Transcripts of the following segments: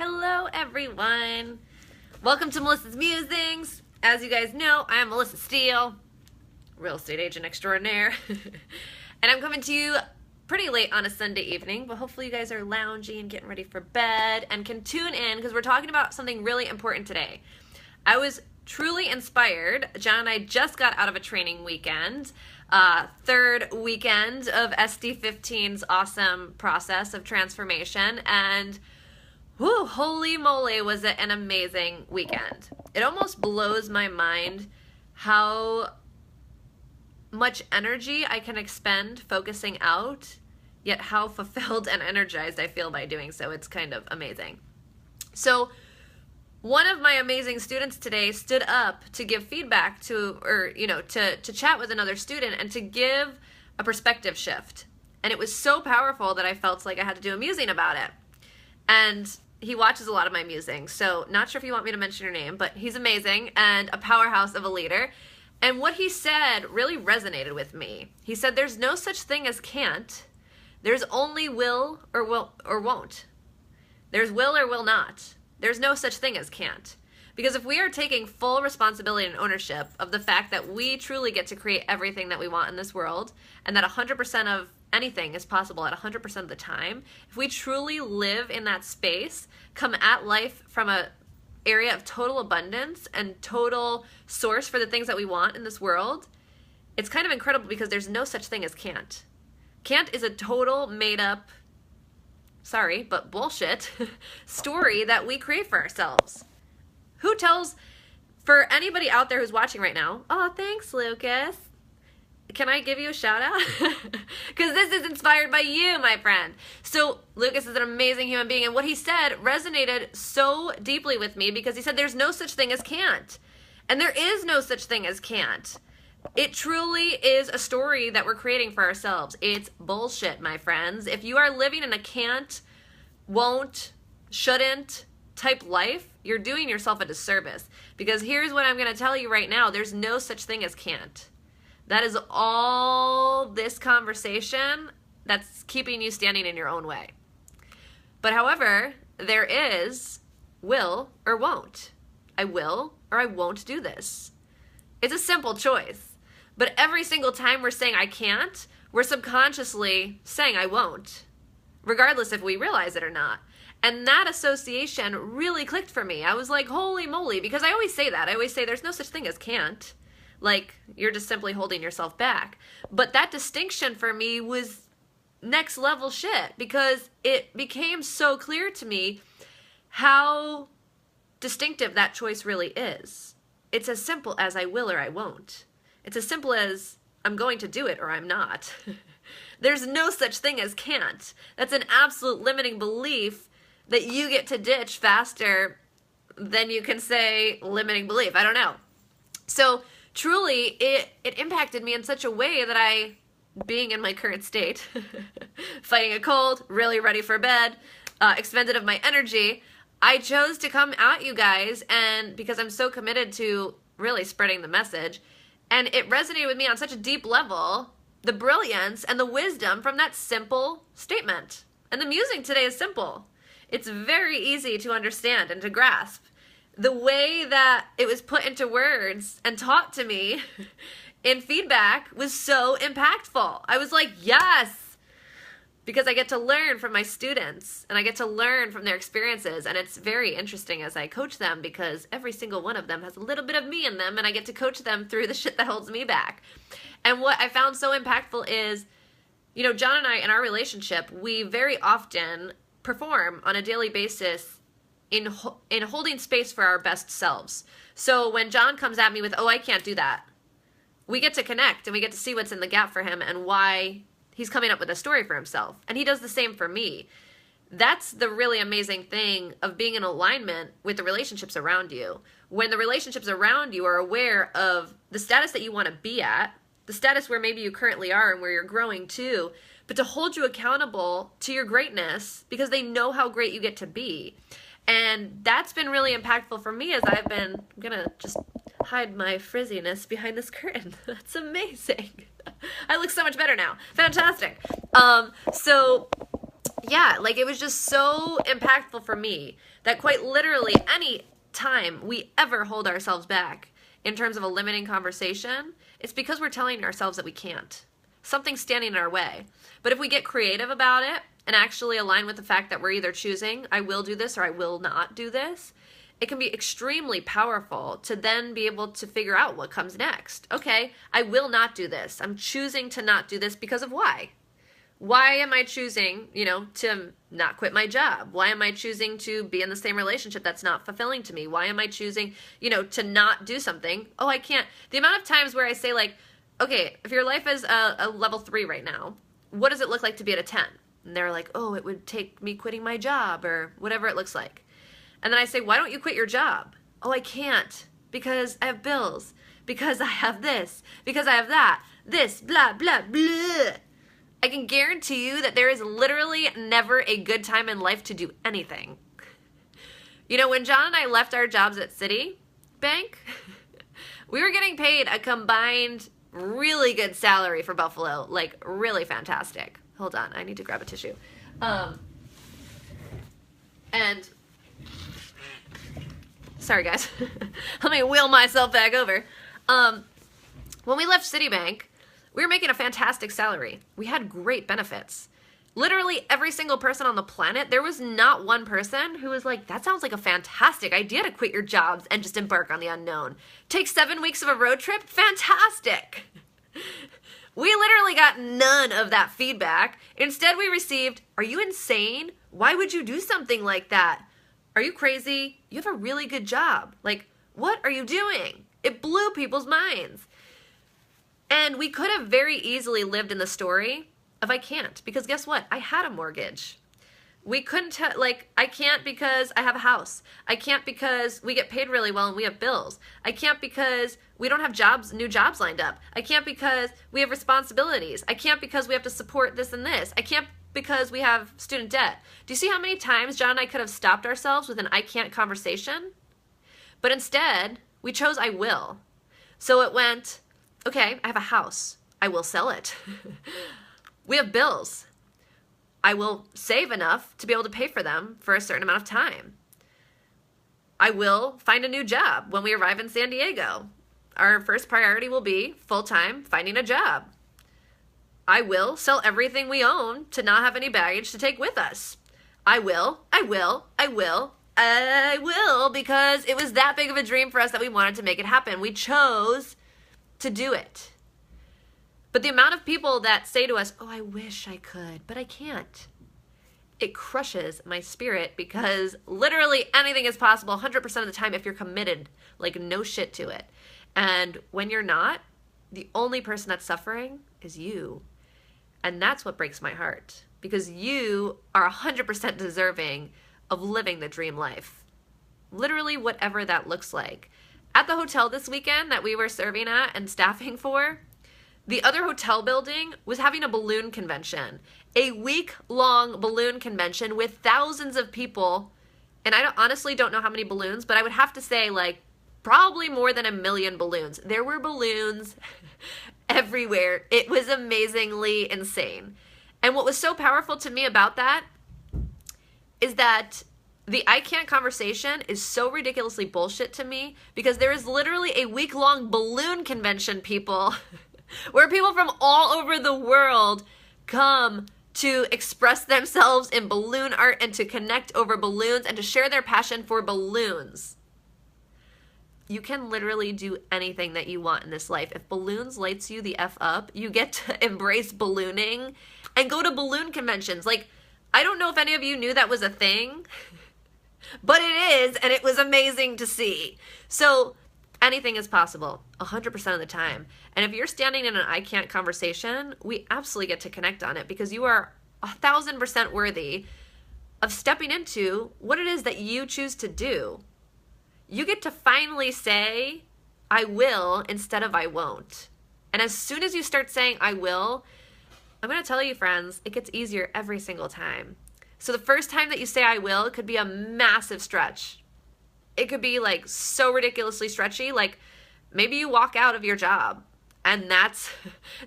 Hello everyone. Welcome to Melissa's Musings. As you guys know, I am Melissa Steele, real estate agent extraordinaire. And I'm coming to you pretty late on a Sunday evening, but hopefully you guys are lounging, getting ready for bed, and can tune in because we're talking about something really important today. I was truly inspired. John and I just got out of a training weekend, third weekend of SD15's awesome process of transformation, and whew, holy moly, was it an amazing weekend. It almost blows my mind how much energy I can expend focusing out, yet how fulfilled and energized I feel by doing so. It's kind of amazing. So one of my amazing students today stood up to give feedback to chat with another student and to give a perspective shift. And it was so powerful that I felt like I had to do a musing about it. And he watches a lot of my musings, so not sure if you want me to mention your name, but he's amazing and a powerhouse of a leader. And what he said really resonated with me. He said, there's no such thing as can't. There's only will or won't. There's will or will not. There's no such thing as can't. Because if we are taking full responsibility and ownership of the fact that we truly get to create everything that we want in this world, and that 100% of anything is possible at 100% of the time, if we truly live in that space, come at life from a area of total abundance and total source for the things that we want in this world, it's kind of incredible because there's no such thing as can't. Can't is a total made up, sorry, but bullshit story that we create for ourselves. Who tells, for anybody out there who's watching right now, oh, thanks, Lucas. Can I give you a shout out? Because this is inspired by you, my friend. So Lucas is an amazing human being, and what he said resonated so deeply with me because he said there's no such thing as can't. And there is no such thing as can't. It truly is a story that we're creating for ourselves. It's bullshit, my friends. If you are living in a can't, won't, shouldn't type life, you're doing yourself a disservice. Because here's what I'm going to tell you right now. There's no such thing as can't. That is all this conversation that's keeping you standing in your own way. But however, there is will or won't. I will or I won't do this. It's a simple choice. But every single time we're saying I can't, we're subconsciously saying I won't, regardless if we realize it or not. And that association really clicked for me. I was like, holy moly, because I always say that. I always say there's no such thing as can't. Like, you're just simply holding yourself back. But that distinction for me was next level shit because it became so clear to me how distinctive that choice really is. It's as simple as I will or I won't. It's as simple as I'm going to do it or I'm not. There's no such thing as can't. That's an absolute limiting belief that you get to ditch faster than you can say limiting belief. I don't know. So truly, it impacted me in such a way that I, being in my current state, fighting a cold, really ready for bed, expended of my energy, I chose to come at you guys, and because I'm so committed to really spreading the message, and it resonated with me on such a deep level, the brilliance and the wisdom from that simple statement. And the musing today is simple. It's very easy to understand and to grasp. The way that it was put into words and taught to me in feedback was so impactful. I was like, yes, because I get to learn from my students and I get to learn from their experiences. And it's very interesting as I coach them because every single one of them has a little bit of me in them and I get to coach them through the shit that holds me back. And what I found so impactful is, you know, John and I in our relationship, we very often perform on a daily basis in holding space for our best selves. So when John comes at me with, oh, I can't do that, we get to connect and we get to see what's in the gap for him and why he's coming up with a story for himself. And he does the same for me. That's the really amazing thing of being in alignment with the relationships around you. When the relationships around you are aware of the status that you want to be at, the status where maybe you currently are and where you're growing to, but to hold you accountable to your greatness because they know how great you get to be. And that's been really impactful for me as I'm going to just hide my frizziness behind this curtain. That's amazing. I look so much better now. Fantastic. So yeah, like it was just so impactful for me that quite literally any time we ever hold ourselves back in terms of a limiting conversation, it's because we're telling ourselves that we can't. Something's standing in our way. But if we get creative about it and actually align with the fact that we're either choosing, I will do this or I will not do this, it can be extremely powerful to then be able to figure out what comes next. Okay, I will not do this. I'm choosing to not do this because of why? Why am I choosing, to not quit my job? Why am I choosing to be in the same relationship that's not fulfilling to me? Why am I choosing, to not do something? Oh, I can't. The amount of times where I say like, okay, if your life is a level 3 right now, what does it look like to be at a 10? And they're like, oh, it would take me quitting my job or whatever it looks like. And then I say, why don't you quit your job? Oh, I can't because I have bills, because I have this, because I have that, this, blah, blah, blah. I can guarantee you that there is literally never a good time in life to do anything. When John and I left our jobs at Citibank, we were getting paid a combined really good salary for Buffalo, like really fantastic. Hold on, I need to grab a tissue. And sorry guys, let me wheel myself back over. When we left Citibank, we were making a fantastic salary. We had great benefits. Literally every single person on the planet, there was not one person who was like, that sounds like a fantastic idea to quit your jobs and just embark on the unknown. Take 7 weeks of a road trip? Fantastic. We literally got none of that feedback. Instead, we received, are you insane? Why would you do something like that? Are you crazy? You have a really good job. Like, what are you doing? It blew people's minds. And we could have very easily lived in the story of I can't, because guess what? I had a mortgage. We couldn't, I can't because I have a house. I can't because we get paid really well and we have bills. I can't because we don't have new jobs lined up. I can't because we have responsibilities. I can't because we have to support this and this. I can't because we have student debt. Do you see how many times John and I could have stopped ourselves with an I can't conversation? But instead, we chose I will. So it went, okay, I have a house. I will sell it. We have bills. I will save enough to be able to pay for them for a certain amount of time. I will find a new job when we arrive in San Diego. Our first priority will be full-time finding a job. I will sell everything we own to not have any baggage to take with us. I will, because it was that big of a dream for us that we wanted to make it happen. We chose to do it. But the amount of people that say to us, oh, I wish I could, but I can't. It crushes my spirit because literally anything is possible 100% of the time if you're committed, like no shit to it. And when you're not, the only person that's suffering is you. And that's what breaks my heart because you are 100% deserving of living the dream life. Literally whatever that looks like. At the hotel this weekend that we were serving at and staffing for, the other hotel building was having a balloon convention, a week-long balloon convention with thousands of people. And I honestly don't know how many balloons, but I would have to say like probably more than 1 million balloons. There were balloons everywhere. It was amazingly insane. And what was so powerful to me about that is that the I can't conversation is so ridiculously bullshit to me because there is literally a week-long balloon convention, people, where people from all over the world come to express themselves in balloon art and to connect over balloons and to share their passion for balloons. You can literally do anything that you want in this life. If balloons lights you the F up, you get to embrace ballooning and go to balloon conventions. Like, I don't know if any of you knew that was a thing, but it is, and it was amazing to see. So anything is possible 100% of the time. And if you're standing in an I can't conversation, we absolutely get to connect on it because you are 1,000% worthy of stepping into what it is that you choose to do. You get to finally say, I will instead of I won't. And as soon as you start saying I will, I'm going to tell you, friends, it gets easier every single time. So the first time that you say I will, it could be a massive stretch. It could be like so ridiculously stretchy, like maybe you walk out of your job And that's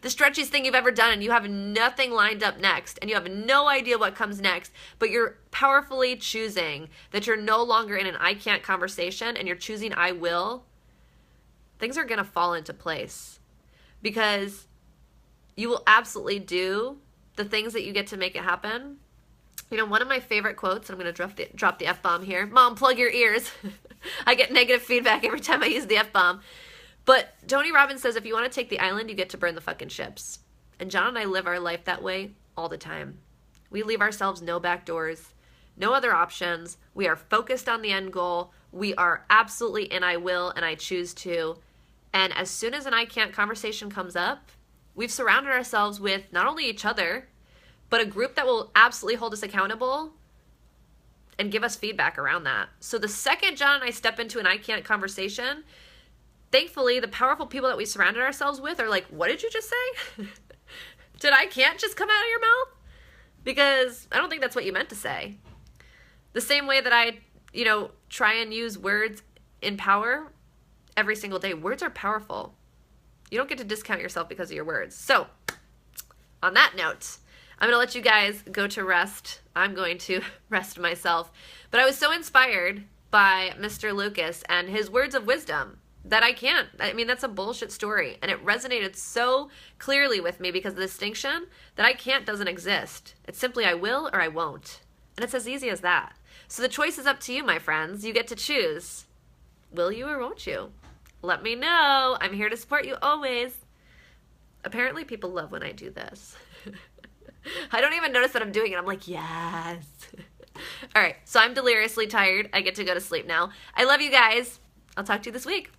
the stretchiest thing you've ever done, and you have nothing lined up next, and you have no idea what comes next, but you're powerfully choosing that you're no longer in an I can't conversation, and you're choosing I will. Things are going to fall into place because you will absolutely do the things that you get to make it happen. You know, one of my favorite quotes, and I'm going to drop the F-bomb here. Mom, plug your ears. I get negative feedback every time I use the F-bomb. But Tony Robbins says, if you want to take the island, you get to burn the fucking ships. And John and I live our life that way all the time. We leave ourselves no back doors, no other options. We are focused on the end goal. We are absolutely in I will and I choose to. And as soon as an I can't conversation comes up, we've surrounded ourselves with not only each other, but a group that will absolutely hold us accountable and give us feedback around that. So the second John and I step into an I can't conversation, thankfully, the powerful people that we surrounded ourselves with are like, what did you just say? Did I can't just come out of your mouth? Because I don't think that's what you meant to say. The same way that I, try and use words in power every single day. Words are powerful. You don't get to discount yourself because of your words. So, on that note, I'm going to let you guys go to rest. I'm going to rest myself. But I was so inspired by Mr. Lucas and his words of wisdom that I can't. I mean, that's a bullshit story. And it resonated so clearly with me because the distinction that I can't doesn't exist. It's simply I will or I won't. And it's as easy as that. So the choice is up to you, my friends. You get to choose. Will you or won't you? Let me know. I'm here to support you always. Apparently people love when I do this. I don't even notice that I'm doing it. I'm like, yes. All right. So I'm deliriously tired. I get to go to sleep now. I love you guys. I'll talk to you this week.